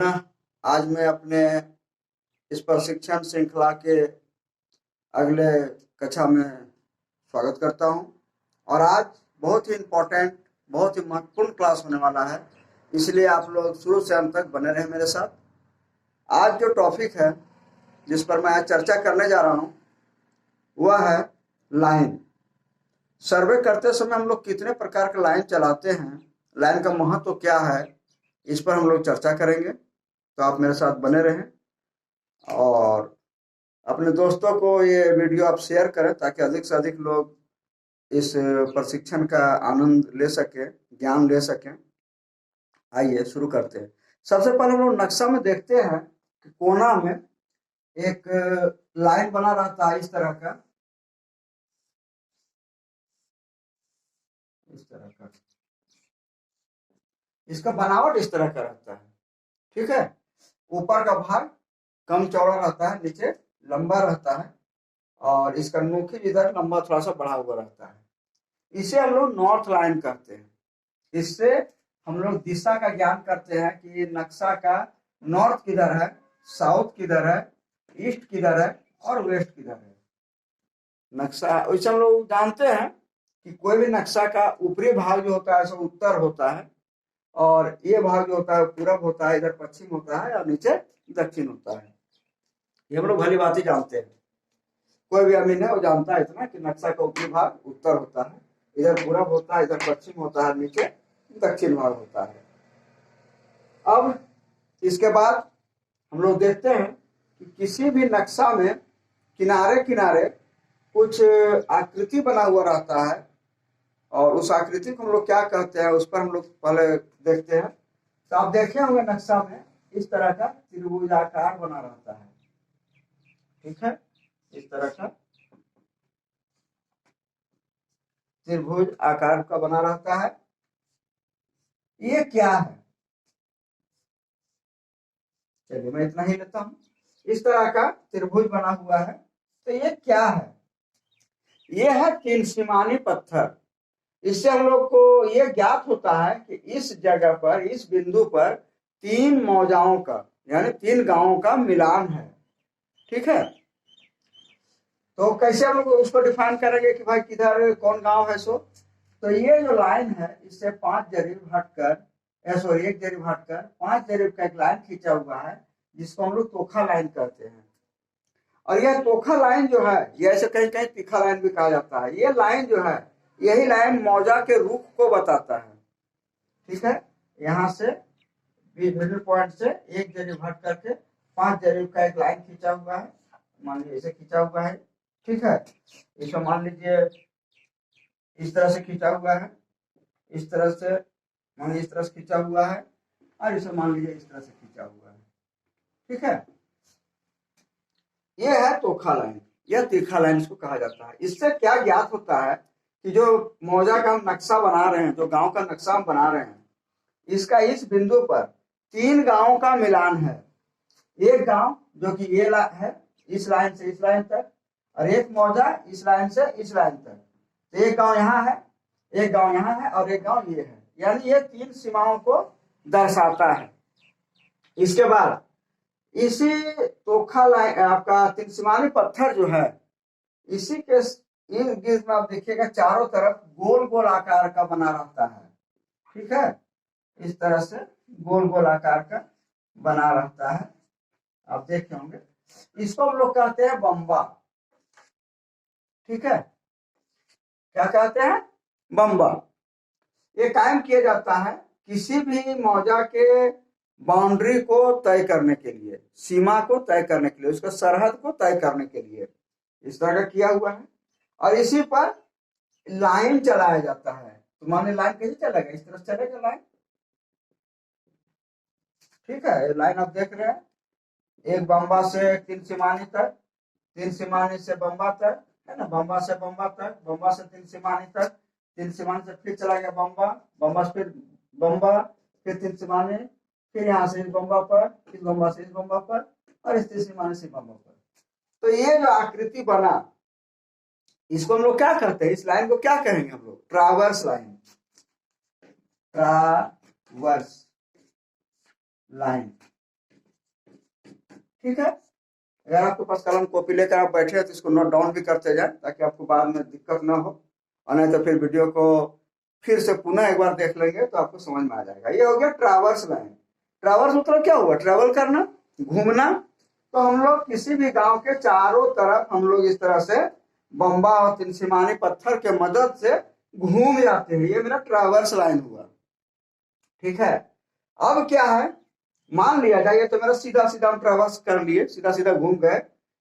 आज मैं अपने इस प्रशिक्षण श्रृंखला के अगले कक्षा में स्वागत करता हूं और आज बहुत ही इम्पोर्टेंट, बहुत ही महत्वपूर्ण क्लास होने वाला है, इसलिए आप लोग शुरू से अंत तक बने रहे मेरे साथ। आज जो टॉपिक है जिस पर मैं आज चर्चा करने जा रहा हूं वह है लाइन। सर्वे करते समय हम लोग कितने प्रकार के लाइन चलाते हैं, लाइन का महत्व क्या है, इस पर हम लोग चर्चा करेंगे। तो आप मेरे साथ बने रहें और अपने दोस्तों को ये वीडियो आप शेयर करें ताकि अधिक से अधिक लोग इस प्रशिक्षण का आनंद ले सकें, ज्ञान ले सकें। आइए शुरू करते हैं। सबसे पहले हम लोग नक्शा में देखते हैं कि कोना में एक लाइन बना रहता है इस तरह का, इस तरह का। इसका बनावट इस तरह का रहता है, ठीक है। ऊपर का भाग कम चौड़ा रहता है, नीचे लंबा रहता है और इसका नोक इधर लंबा थोड़ा सा बढ़ा हुआ रहता है। इसे हम लोग नॉर्थ लाइन कहते हैं। इससे हम लोग दिशा का ज्ञान करते हैं कि नक्शा का नॉर्थ किधर है, साउथ किधर है, ईस्ट किधर है और वेस्ट किधर है। नक्शा वैसे हम लोग जानते हैं कि कोई भी नक्शा का ऊपरी भाग जो होता है सो उत्तर होता है और ये भाग जो होता है पूरब होता है, इधर पश्चिम होता है और नीचे दक्षिण होता है। ये हम लोग भली बात ही जानते हैं। कोई भी अमीन है वो जानता है इतना कि नक्शा का ऊपरी भाग उत्तर होता है, इधर पूरब होता है, इधर पश्चिम होता है, नीचे दक्षिण भाग होता है। अब इसके बाद हम लोग देखते हैं कि किसी भी नक्शा में किनारे किनारे कुछ आकृति बना हुआ रहता है और उस आकृति को हम लोग क्या कहते हैं उस पर हम लोग पहले देखते हैं। तो आप देखे होंगे नक्शा में इस तरह का त्रिभुजाकार बना रहता है, ठीक है। इस तरह का त्रिभुज आकार का बना रहता है। ये क्या है, चलिए मैं इतना ही लेता हूं। इस तरह का त्रिभुज बना हुआ है, तो ये क्या है? ये है तीन सीमानी पत्थर। इससे हम लोग को ये ज्ञात होता है कि इस जगह पर, इस बिंदु पर तीन मौजाओं का यानी तीन गांवों का मिलान है, ठीक है। तो कैसे हम लोग उसको डिफाइन करेंगे कि भाई किधर कौन गांव है सो? तो ये जो लाइन है इससे 5 जरीब हटकर, सॉरी 1 जरीब हटकर 5 जरीब का एक लाइन खींचा हुआ है जिसको हम लोग तोखा लाइन कहते हैं। और यह तोखा लाइन जो है, ये ऐसे कहीं कहीं तीखा लाइन भी कहा जाता है। ये लाइन जो है, यही लाइन मौजा के रुख को बताता है, ठीक है। यहाँ से मिडिल पॉइंट से 1 जरीब हट करके 5 जरीब का एक लाइन खींचा हुआ है, मान लीजिए ऐसे खींचा हुआ है, ठीक है। इसको मान लीजिए इस तरह से खींचा हुआ है, इस तरह से मान लीजिए इस तरह से खींचा हुआ है और इसे मान लीजिए इस तरह से खींचा हुआ है, ठीक है। यह है तोखा लाइन, यह तीखा लाइन इसको कहा जाता है। इससे क्या ज्ञात होता है कि जो मौजा का हम नक्शा बना रहे हैं, जो गांव का नक्शा हम बना रहे हैं, इसका इस बिंदु पर तीन गांवों का मिलान है। एक गांव जो कि ये है इस लाइन से इस लाइन तक, और एक मौजा इस लाइन से इस लाइन तक। तो एक गांव यहाँ है, एक गांव यहाँ है और एक गांव ये है, यानी ये तीन सीमाओं को दर्शाता है। इसके बाद इसी तोखा लाइन आपका तीन सीमानी पत्थर जो है, इसी के इर्द गिर्द में आप देखिएगा चारों तरफ गोल गोल आकार का बना रहता है, ठीक है। इस तरह से गोल गोल आकार का बना रहता है, आप देखे होंगे। इसको हम लोग कहते हैं बम्बा, ठीक है। क्या कहते हैं? बम्बा। ये कायम किया जाता है किसी भी मौजा के बाउंड्री को तय करने के लिए, सीमा को तय करने के लिए, उसका सरहद को तय करने के लिए इस तरह का किया हुआ है। और इसी पर लाइन चलाया जाता है। तो माने लाइन कैसे चलेगा? इस तरह चलेगा लाइन, ठीक है। लाइन आप देख रहे हैं, एक बम्बा से तीन सीमानी तक, तीन सीमानी से बम्बा तक, है ना, बम्बा से बम्बा तक, बम्बा से तीन सीमानी तक, तीन सीमानी से फिर चला गया बम्बा, बम्बा से फिर बम्बा, फिर तीन सीमानी, फिर यहाँ से इस बम्बा पर, इस बम्बा से इस बम्बा पर और इस तीन सीमानी से बम्बा पर। तो ये जो आकृति बना, इसको हम लोग क्या करते हैं? इस लाइन को क्या कहेंगे हम लोग? ट्रावर्स लाइन, ट्रावर्स लाइन, ठीक है। अगर आपके पास कलम कॉपी लेकर आप बैठे हैं तो इसको नोट डाउन भी करते जाए ताकि आपको बाद में दिक्कत ना हो, और नहीं तो फिर वीडियो को फिर से पुनः एक बार देख लेंगे तो आपको समझ में आ जाएगा। ये हो गया ट्रैवर्स लाइन। ट्रैवर्स मतलब क्या हुआ? ट्रैवल करना, घूमना। तो हम लोग किसी भी गांव के चारों तरफ हम लोग इस तरह से बम्बा और तिनसिमानी पत्थर के मदद से घूम जाते हैं। ये मेरा ट्रैवर्स लाइन हुआ। ठीक है। अब क्या है, मान लिया जाए तो मेरा सीधा सीधा हम ट्रैवर्स कर लिए, सीधा सीधा घूम गए,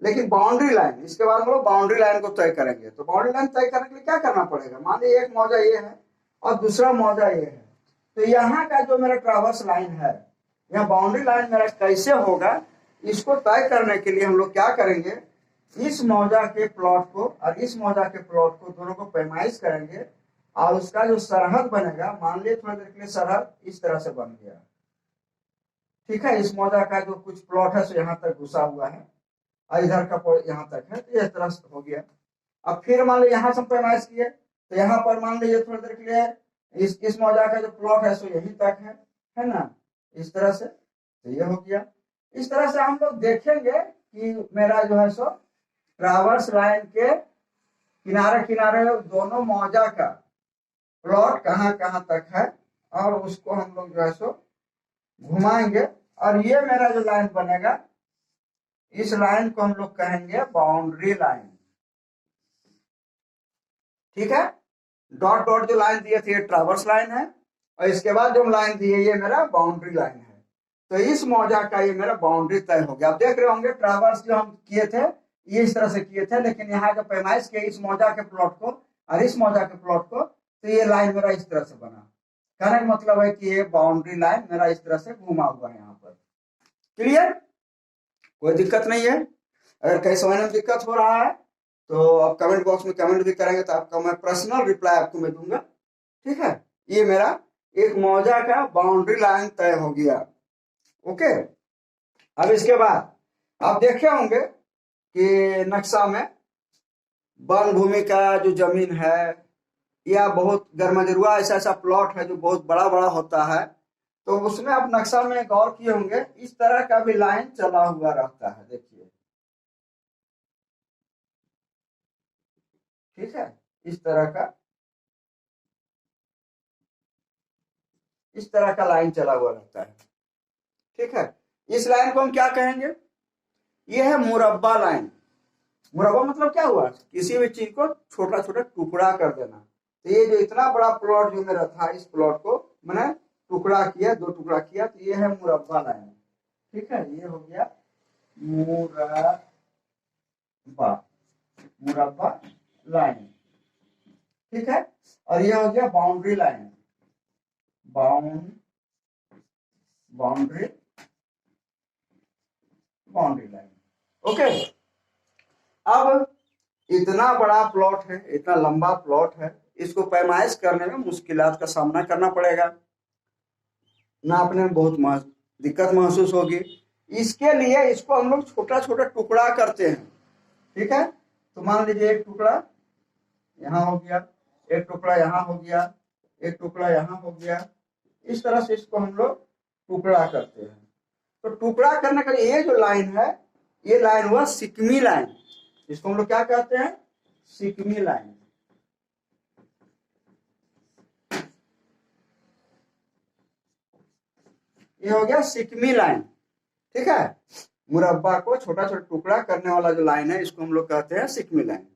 लेकिन बाउंड्री लाइन, इसके बाद हम लोग बाउंड्री लाइन को तय करेंगे। तो बाउंड्री लाइन तय करने के लिए क्या करना पड़ेगा? मान लीजिए एक मौजा ये है और दूसरा मौजा ये है, तो यहाँ का जो मेरा ट्रैवर्स लाइन है, यहाँ बाउंड्री लाइन मेरा कैसे होगा, इसको तय करने के लिए हम लोग क्या करेंगे, इस मौजा के प्लॉट को और इस मौजा के प्लॉट को दोनों को पैमाइश करेंगे, और उसका जो सरहद बनेगा, मान लीजिए थोड़ी देर के लिए सरहद इस तरह से बन गया। ठीक है। इस मौजा का जो कुछ प्लॉट है सो यहाँ तक घुसा हुआ है और इधर का यहाँ तक है, तो इस तरह से हो गया। अब फिर मान लीजिए यहाँ से पैमाइश किए तो यहाँ पर मान लीजिए थोड़ी देर के लिए इस मौजा का जो प्लॉट है सो यहीं तक है ना, इस तरह से। तो ये हो गया। इस तरह से हम लोग देखेंगे कि मेरा जो है सो ट्रैवर्स लाइन के किनारे किनारे दोनों मौजा का प्लॉट कहाँ कहाँ तक है, और उसको हम लोग जो है सो घुमाएंगे, और ये मेरा जो लाइन बनेगा, इस लाइन को हम लोग कहेंगे बाउंड्री लाइन। ठीक है। डॉट डॉट जो लाइन दिए थे ये ट्रैवर्स लाइन है, और इसके बाद जो लाइन दी है ये मेरा बाउंड्री लाइन है। तो इस मौजा का ये मेरा बाउंड्री तय हो गया। आप देख रहे होंगे ट्रैवर्स जो हम किए थे ये इस तरह से किए थे, लेकिन यहाँ जब पैमाइश किए इस मौजा के प्लॉट को और इस मौजा के प्लॉट को, तो ये लाइन मेरा इस तरह से बना। कहने का मतलब है कि ये बाउंड्री लाइन मेरा इस तरह से घुमा हुआ है यहाँ पर। क्लियर? कोई दिक्कत नहीं है। अगर कहीं समझने में दिक्कत हो रहा है तो आप कमेंट बॉक्स में कमेंट भी करेंगे तो आपका मैं पर्सनल रिप्लाई आपको मैं दूंगा। ठीक है। ये मेरा एक मौजा का बाउंड्री लाइन तय हो गया। ओके। अब इसके बाद आप देखे होंगे कि नक्शा में वन भूमि का जो जमीन है या बहुत गर्मजरुआ ऐसा ऐसा प्लॉट है जो बहुत बड़ा बड़ा होता है, तो उसमें आप नक्शा में गौर किए होंगे इस तरह का भी लाइन चला हुआ रहता है। देखिए, ठीक है, इस तरह का लाइन चला हुआ रहता है। ठीक है। इस लाइन को हम क्या कहेंगे? ये है मुरब्बा लाइन। मुरब्बा मतलब क्या हुआ? किसी भी चीज को छोटा छोटा टुकड़ा कर देना। तो ये जो इतना बड़ा प्लॉट जो मेरा था, इस प्लॉट को मैंने टुकड़ा किया, 2 टुकड़ा किया, तो ये है मुरब्बा लाइन। ठीक है। ये हो गया मुरब्बा, मुरब्बा लाइन। ठीक है। और ये हो गया boundary line, boundary boundary line. Okay. अब इतना बड़ा प्लॉट है, इतना लंबा प्लॉट है, इसको पैमाइश करने में मुश्किलात का सामना करना पड़ेगा, नापने में बहुत दिक्कत महसूस होगी। इसके लिए इसको हम लोग छोटा छोटा टुकड़ा करते हैं। ठीक है। तो मान लीजिए एक टुकड़ा यहाँ हो गया, एक टुकड़ा यहाँ हो गया, एक टुकड़ा यहाँ हो गया, इस तरह से इसको हम लोग टुकड़ा करते हैं। तो टुकड़ा करने का ये जो लाइन है, ये लाइन हुआ सिकमी लाइन। इसको हम लोग क्या कहते हैं? सिकमी लाइन। ये हो गया सिकमी लाइन। ठीक है। मुरब्बा को छोटा छोटा टुकड़ा करने वाला जो लाइन है इसको हम लोग कहते हैं सिकमी लाइन।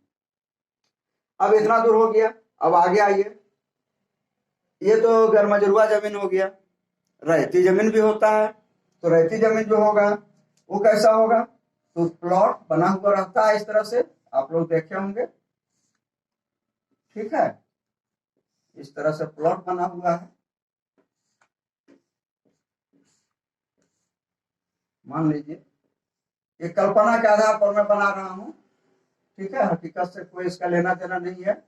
अब इतना दूर हो गया। अब आगे आइए, ये तो गर्मजरुआ जमीन हो गया। रहती जमीन भी होता है, तो रहती जमीन जो होगा वो कैसा होगा? तो प्लॉट बना हुआ रहता है इस तरह से, आप लोग देखे होंगे। ठीक है। इस तरह से प्लॉट बना हुआ है। मान लीजिए ये कल्पना के आधार पर मैं बना रहा हूं। ठीक है। हकीकत से कोई इसका लेना देना नहीं है।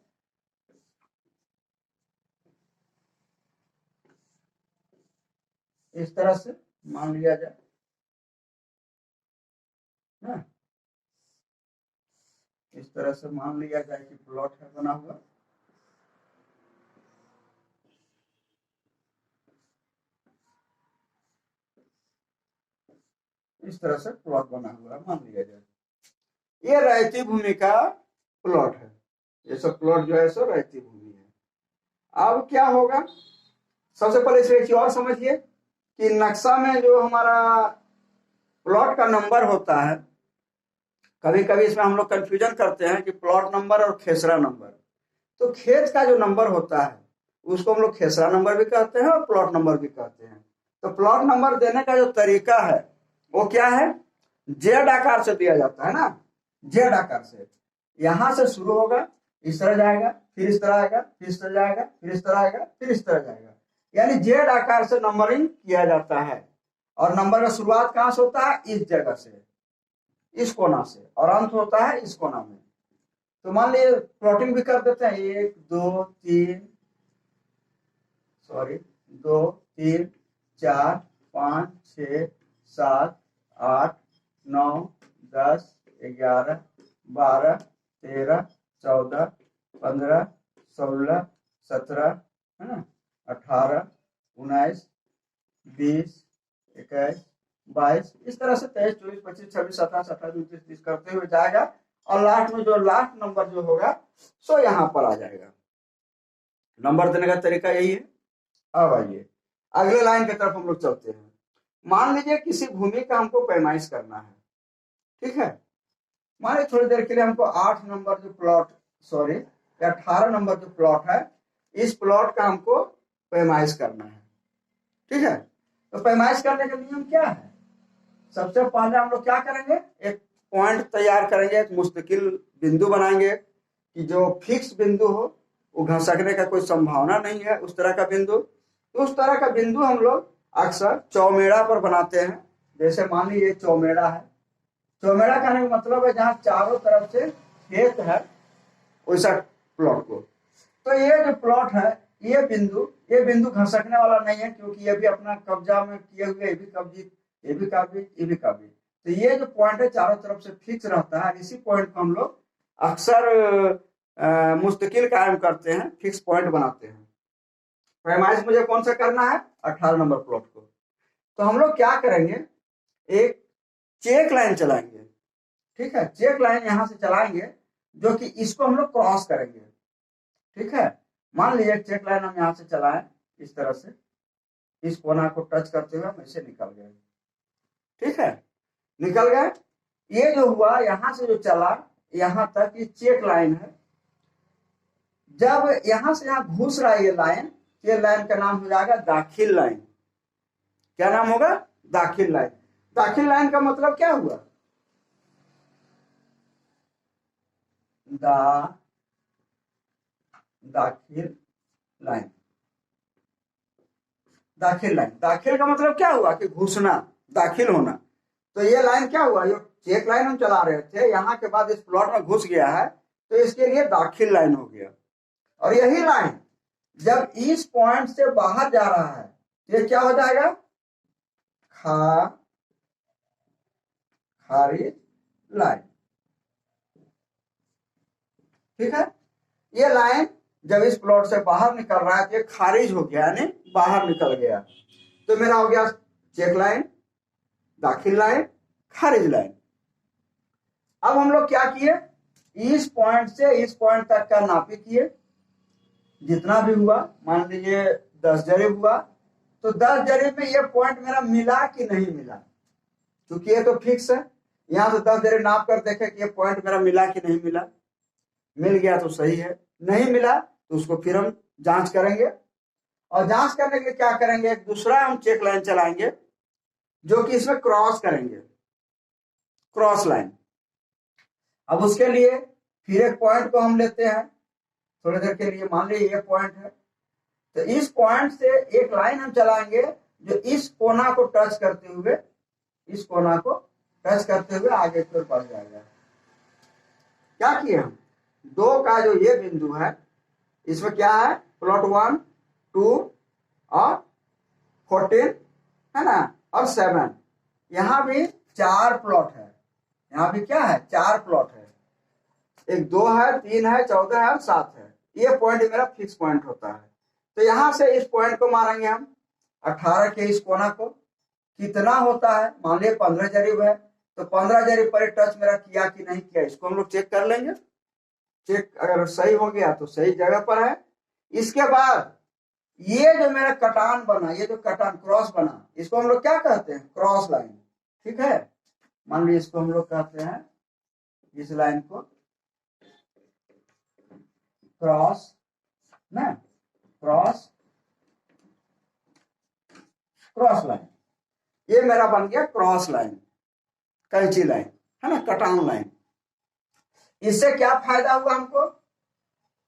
इस तरह से मान लिया जाए ना, इस तरह से मान लिया जाए कि प्लॉट है बना हुआ। इस तरह से प्लॉट बना हुआ है, मान लिया जाए ये रैयती भूमि का प्लॉट है। ये सब प्लॉट जो है सो रैयती भूमि है। अब क्या होगा, सबसे पहले इसे एक चीज और समझिए कि नक्शा में जो हमारा प्लॉट का नंबर होता है, कभी कभी इसमें हम लोग कंफ्यूजन करते हैं कि प्लॉट नंबर और खेसरा नंबर। तो खेत का जो नंबर होता है उसको हम लोग खेसरा नंबर भी कहते हैं और प्लॉट नंबर भी कहते हैं। तो प्लॉट नंबर देने का जो तरीका है वो क्या है, जेड आकार से दिया जाता है ना, जेड आकार से। यहां से शुरू होगा, इस तरह जाएगा, फिर इस तरह आएगा, फिर इस तरह जाएगा, फिर इस तरह आएगा, फिर इस तरह जाएगा, यानी जेड आकार से नंबरिंग किया जाता है। और नंबर का शुरुआत कहां से होता है, इस जगह से, इस कोना से, और अंत होता है इस कोना में। तो मान लीजिए प्लॉटिंग भी कर देते हैं, 1 2 3 2 3 4 5 6 7 8 9 10 11 12 13 14 15 16 17 है ना, 18 19 20 21 22, इस तरह से 23 24 25 26 27 28 29 30 करते हुए जाएगा। और लास्ट में जो लास्ट नंबर जो होगा सो यहां पर आ जाएगा। नंबर देने का तरीका यही है। अब आइए अगले लाइन की तरफ हम लोग चलते हैं। मान लीजिए किसी भूमि का हमको पैमाइश करना है, ठीक है। मान लीजिए थोड़ी देर के लिए हमको 8 नंबर जो प्लॉट, सॉरी 18 नंबर जो प्लॉट है, इस प्लॉट का हमको पैमाइश करना है, ठीक है। तो पैमाइश करने का नियम क्या है, सबसे पहले हम लोग क्या करेंगे, एक पॉइंट तैयार करेंगे, एक मुस्तकिल बिंदु बनाएंगे कि जो फिक्स बिंदु हो, वो घसकने का कोई संभावना नहीं है, उस तरह का बिंदु। तो उस तरह का बिंदु हम लोग अक्सर चौमेड़ा पर बनाते हैं। जैसे मान लीजिए चौमेड़ा है, चौमेड़ा कहने का मतलब है जहां चारों तरफ से खेत है वैसा प्लॉट को। तो ये जो प्लॉट है, ये बिंदु घसकने वाला नहीं है, क्योंकि ये भी अपना कब्जा में किए हुए, ये भी कब्जी, ये भी काबिज, ये भी काबिज। तो ये जो पॉइंट है चारों तरफ से फिक्स रहता है, इसी पॉइंट को हम लोग अक्सर मुस्तकिल कायम करते हैं, फिक्स पॉइंट बनाते हैं। पैमाइश मुझे कौन सा करना है, 18 नंबर प्लॉट को। तो हम लोग क्या करेंगे, एक चेक लाइन चलाएंगे, ठीक है। चेक लाइन यहां से चलाएंगे जो कि इसको हम लोग क्रॉस करेंगे, ठीक है। मान लीजिए चेक लाइन हम यहां से चलाएं इस तरह से, इस कोना को टच करते हुए हम ऐसे निकल गए, ठीक है, निकल गए। ये जो हुआ यहां से जो चला यहां तक, ये चेक लाइन है। जब यहां से यहां घुस रहा है ये लाइन का नाम हो जाएगा दाखिल लाइन। क्या नाम होगा, दाखिल लाइन। दाखिल लाइन का मतलब क्या हुआ, दाखिल लाइन। दाखिल लाइन, दाखिल का मतलब क्या हुआ कि घुसना, दाखिल होना। तो ये लाइन क्या हुआ, जो चेक लाइन हम चला रहे थे, यहां के बाद इस प्लॉट में घुस गया है, तो इसके लिए दाखिल लाइन हो गया। और यही लाइन जब इस पॉइंट से बाहर जा रहा है, ये क्या हो जाएगा, खारिज लाइन, ठीक है। ये लाइन जब इस प्लॉट से बाहर निकल रहा है तो ये खारिज हो गया, यानी बाहर निकल गया। तो मेरा हो गया चेक लाइन, दाखिल लाइन, खारिज लाइन। अब हम लोग क्या किए, इस पॉइंट से इस पॉइंट तक का नापी किए, जितना भी हुआ, मान लीजिए 10 जरीब हुआ, तो 10 जरीब में ये पॉइंट मेरा मिला कि नहीं मिला, क्योंकि ये तो फिक्स है। यहां से 10 जरीब नाप कर देखे कि ये पॉइंट मेरा मिला कि नहीं मिला। मिल गया तो सही है, नहीं मिला तो उसको फिर हम जांच करेंगे। और जांच करने के लिए क्या करेंगे, एक दूसरा हम चेक लाइन चलाएंगे जो कि इसमें क्रॉस करेंगे, क्रॉस लाइन। अब उसके लिए फिर एक पॉइंट को हम लेते हैं थोड़ी देर के लिए, मान लीजिए ये पॉइंट है, तो इस पॉइंट से एक लाइन हम चलाएंगे जो इस कोना को टच करते हुए, इस कोना को टच करते हुए आगे की ओर बढ़ जाएगा। क्या किए हम, 2 का जो ये बिंदु है, इसमें क्या है, प्लॉट 1 2 और 14 है ना, और 7। यहां भी 4 प्लॉट है, यहां भी क्या है, 4 प्लॉट है। एक 2 है, 3 है, 14 है और 7 है। ये पॉइंट मेरा फिक्स पॉइंट होता है। तो यहां से इस पॉइंट को मारेंगे हम 18 के इस कोना को, कितना होता है, मान लिया 15 जरीब है, तो 15 जरीब पर टच मेरा किया कि नहीं किया, इसको हम लोग चेक कर लेंगे। चेक अगर सही हो गया तो सही जगह पर है। इसके बाद ये जो मेरा कटान बना, ये जो कटान क्रॉस बना, इसको हम लोग क्या कहते हैं, क्रॉस लाइन। ठीक है, मान लीजिए इसको हम लोग कहते हैं, इस लाइन को क्रॉस ना, क्रॉस क्रॉस लाइन, ये मेरा बन गया क्रॉस लाइन, कैंची लाइन है ना, कटान लाइन। इससे क्या फायदा हुआ हमको,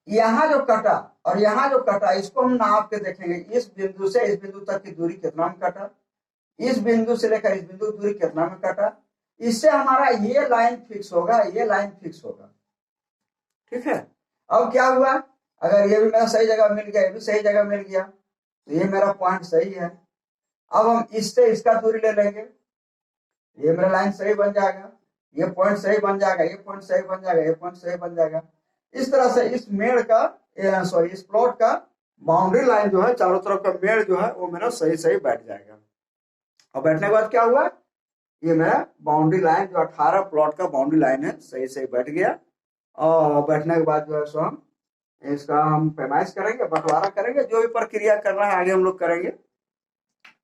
यहां जो कटा और यहां जो कटा, इसको हम नाप के देखेंगे, इस बिंदु से इस बिंदु तक की दूरी कितना में कटा, इस बिंदु से लेकर इस बिंदु दूरी कितना में कटा। इससे हमारा ये लाइन फिक्स होगा, ये लाइन फिक्स होगा। ठीक है, अब क्या हुआ, अगर ये भी मेरा सही जगह मिल गया, ये भी सही जगह मिल गया, तो ये मेरा पॉइंट सही है। अब हम इससे इसका दूरी ले लेंगे, ये मेरा लाइन सही बन जाएगा, ये पॉइंट सही बन जाएगा, ये पॉइंट सही बन जाएगा, ये पॉइंट सही बन जाएगा। इस तरह से इस मेड़ का, सॉरी, इस प्लॉट का बाउंड्री लाइन जो है, चारों तरफ का मेड़ जो है वो मेरा सही सही बैठ जाएगा। और बैठने के बाद क्या हुआ, ये मेरा बाउंड्री लाइन जो 18 प्लॉट का बाउंड्री लाइन है, सही सही बैठ गया। और बैठने के बाद जो है सो हम इसका हम पैमाइश करेंगे, बंटवारा करेंगे, जो भी प्रक्रिया करना है आगे हम लोग करेंगे।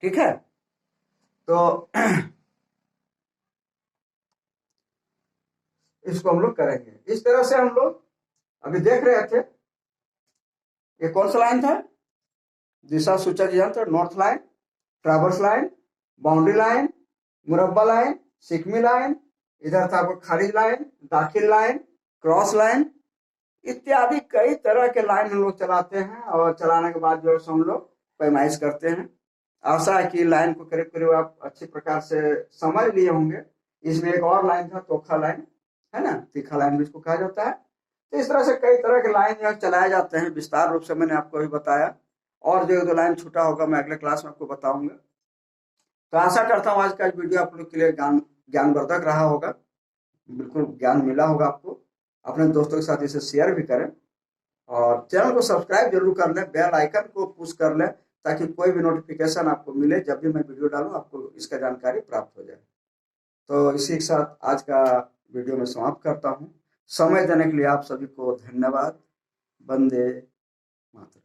ठीक है, तो इसको हम लोग करेंगे इस तरह से। हम लोग अभी देख रहे थे, ये कौन सा लाइन था, दिशा सूचक यंत्र, north line, traverse line, boundary line, मुरब्बा लाइन, सिकमी लाइन, इधर था आपको खारिज लाइन, दाखिल लाइन, क्रॉस लाइन इत्यादि कई तरह के लाइन हम लोग चलाते हैं। और चलाने के बाद जो है हम लोग पैमाइश करते हैं। आशा है कि लाइन को करीब करीब आप अच्छी प्रकार से समझ लिए होंगे। इसमें एक और लाइन था, तोखा लाइन है ना, तीखा लाइन भी इसको कहा जाता है। तो इस तरह से कई तरह के लाइन जो चलाए जाते हैं, विस्तार रूप से मैंने आपको अभी बताया। और जो लाइन छूटा होगा मैं अगले क्लास में आपको बताऊंगा। तो आशा करता हूँ आज का वीडियो आप लोग के लिए ज्ञानवर्धक रहा होगा, बिल्कुल ज्ञान मिला होगा आपको। अपने दोस्तों के साथ इसे शेयर भी करें और चैनल को सब्सक्राइब जरूर कर लें, बेल आइकन को पुश कर लें, ताकि कोई भी नोटिफिकेशन आपको मिले, जब भी मैं वीडियो डालूं आपको इसका जानकारी प्राप्त हो जाए। तो इसी के साथ आज का वीडियो में समाप्त करता हूं। समय देने के लिए आप सभी को धन्यवाद। वंदे मातरम।